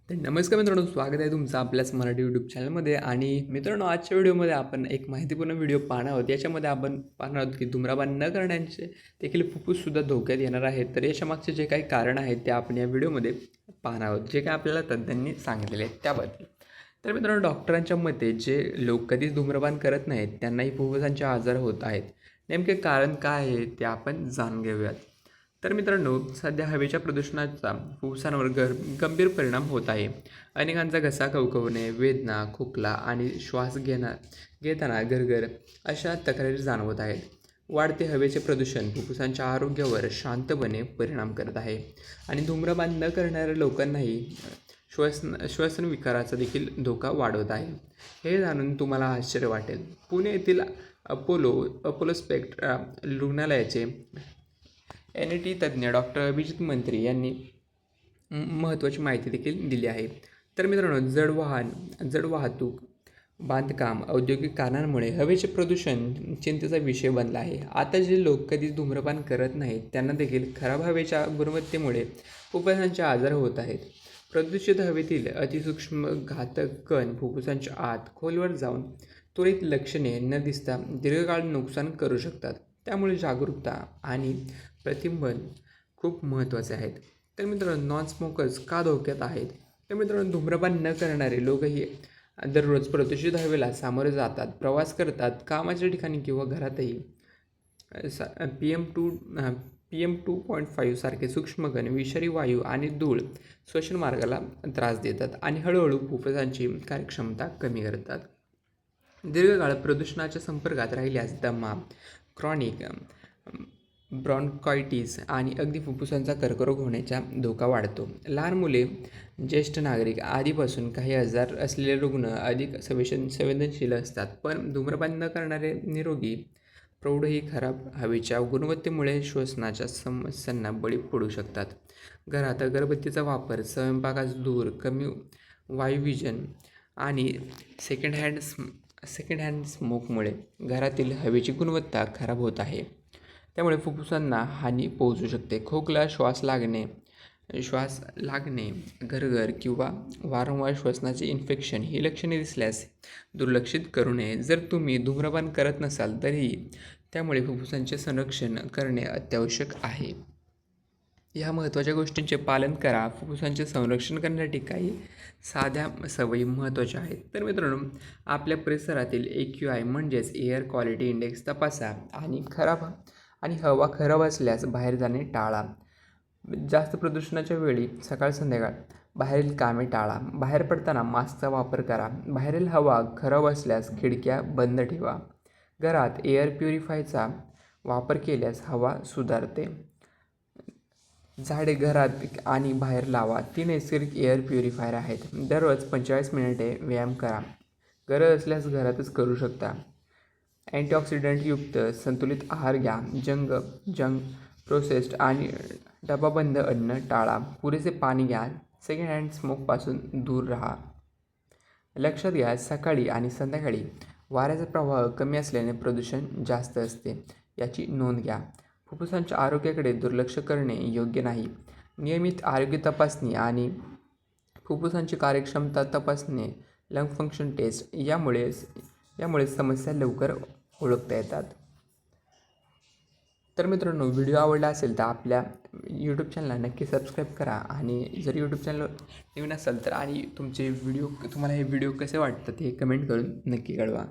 तर नमस्कार मित्रांनो, स्वागत आहे तुमचं आपल्याच मराठी यूट्यूब चॅनलमध्ये. आणि मित्रांनो, आजच्या व्हिडिओमध्ये आपण एक माहितीपूर्ण व्हिडिओ पाहणार आहोत. याच्यामध्ये आपण पाहणार आहोत की धूम्रपान न करण्याचे देखील फुफ्फुससुद्धा धोक्यात येणार आहे. तर याच्या मागचे जे काही कारण आहेत ते आपण या व्हिडिओमध्ये पाहणार आहोत, जे काही आपल्याला तज्ज्ञांनी सांगितलेले आहेत त्याबद्दल. तर मित्रांनो, डॉक्टरांच्या मते जे लोक कधीच धूम्रपान करत नाहीत त्यांनाही फुफ्फुसांचे आजार होत आहेत. नेमके कारण काय आहे ते आपण जाणून घेऊयात. तर मित्रांनो, सध्या हवेच्या प्रदूषणाचा फुफ्फुसांवर गंभीर परिणाम होत आहे. अनेकांचा घसा खवखवणे, वेदना, खोकला आणि श्वास घेताना गरगर अशा तक्रारी जाणवत आहेत. वाढते हवेचे प्रदूषण फुफ्फुसांच्या आरोग्यावर शांतपणे परिणाम करत आहे आणि धूम्रपान न करणाऱ्या लोकांनाही श्वसन विकाराचा देखील धोका वाढवत आहे. हे जाणून तुम्हाला आश्चर्य वाटेल. पुणे येथील अपोलो स्पेक्ट्रा रुग्णालयाचे NET तज्ज्ञ डॉक्टर अभिजित मंत्री यांनी महत्त्वाची माहिती देखील दिली आहे. तर मित्रांनो, जड वाहतूक, बांधकाम, औद्योगिक कारणांमुळे हवेचे प्रदूषण चिंतेचा विषय बनला आहे. आता जे लोक कधीच धूम्रपान करत नाहीत त्यांना देखील खराब हवेच्या गुणवत्तेमुळे फुफ्फुसांचे आजार होत आहेत. प्रदूषित हवेतील अतिसूक्ष्म घातक कण फुफ्फुसांच्या आत खोलवर जाऊन त्वरित लक्षणे न दिसता दीर्घकाळ नुकसान करू शकतात. त्यामुळे जागरूकता आणि प्रतिबंध खूप महत्त्वाचे आहेत. तर मित्रांनो, नॉन स्मोकर्स का धोक्यात आहेत? तर मित्रांनो, धूम्रपान न करणारे लोकही दररोज प्रदूषित हवेला सामोरे जातात, प्रवास करतात, कामाच्या ठिकाणी किंवा घरातही. PM2.5 सारखे सूक्ष्मकण, विषारी वायू आणि धूळ श्वसन मार्गाला त्रास देतात आणि हळूहळू फुफ्फुसांची कार्यक्षमता कमी करतात. दीर्घकाळ प्रदूषणाच्या संपर्कात राहिल्यास दमा, क्रॉनिक ब्रॉन्कायटिस आणि अगदी फुफ्फुसांचा कर्करोग होण्याचा धोका वाढतो. लहान मुले, ज्येष्ठ नागरिक आधीपासून काही आजार असलेले रुग्ण अधिक संवेदनशील असतात. पण धूम्रपान न करणारे निरोगी प्रौढही खराब हवेच्या गुणवत्तेमुळे श्वसनाच्या समस्यांना बळी पडू शकतात. घरात अगरबत्तीचा वापर, स्वयंपाकात धूर, कमी वायुविजन आणि सेकंड हँड स्मोकमुळे घरातील हवेची गुणवत्ता खराब होत आहे. त्यामुळे फुफ्फुसांना हानी पोहोचू शकते. खोकला, श्वास लागणे, गरगर किंवा वारंवार श्वसनाचे इन्फेक्शन ही लक्षणे दिसल्यास दुर्लक्षित करू नये. जर तुम्ही धूम्रपान करत नसाल तरीही त्यामुळे फुफ्फुसांचे संरक्षण करणे अत्यावश्यक आहे. ह्या महत्त्वाच्या गोष्टींचे पालन करा. फुफ्फुसांचे संरक्षण करण्यासाठी काही साध्या सवयी महत्त्वाच्या आहेत. तर मित्रांनो, आपल्या परिसरातील AQI म्हणजेच एअर क्वालिटी इंडेक्स तपासा आणि हवा खराब असल्यास बाहेर जाणे टाळा. जास्त प्रदूषणाच्या वेळी सकाळ संध्याकाळ बाहेरील कामे टाळा. बाहेर पडताना मास्कचा वापर करा. बाहेरील हवा खराब असल्यास खिडक्या बंद ठेवा. घरात एअर प्युरिफायरचा वापर केल्यास हवा सुधारते. झाडे घरात आणि बाहेर लावा. 3 नैसर्गिक एअर प्युरिफायर आहेत. दररोज 45 मिनिटे व्यायाम करा. गरज असल्यास घरातच करू शकता. अँटीऑक्सिडंटयुक्त संतुलित आहार घ्या. जंक प्रोसेस्ड आणि डबाबंद अन्न टाळा. पुरेसे पाणी घ्या. सेकंड हँड स्मोकपासून दूर राहा. लक्षात घ्या, सकाळी आणि संध्याकाळी वाऱ्याचा प्रवाह कमी असल्याने प्रदूषण जास्त असते, याची नोंद घ्या. फुफ्फुसांच्या आरोग्याकडे दुर्लक्ष करणे योग्य नाही. नियमित आरोग्य तपासणी आणि फुफ्फुसांची कार्यक्षमता तपासणे, लंग फंक्शन टेस्ट यामुळे समस्या लवकर ओळखता येतात. तर मित्रांनो, व्हिडिओ आवडला असेल तर आपल्या यूट्यूब चॅनलला नक्की सबस्क्राईब करा. आणि जर यूट्यूब चॅनल नवीन असाल तर तुम्हाला हे व्हिडिओ कसे वाटतात हे कमेंट करून नक्की कळवा.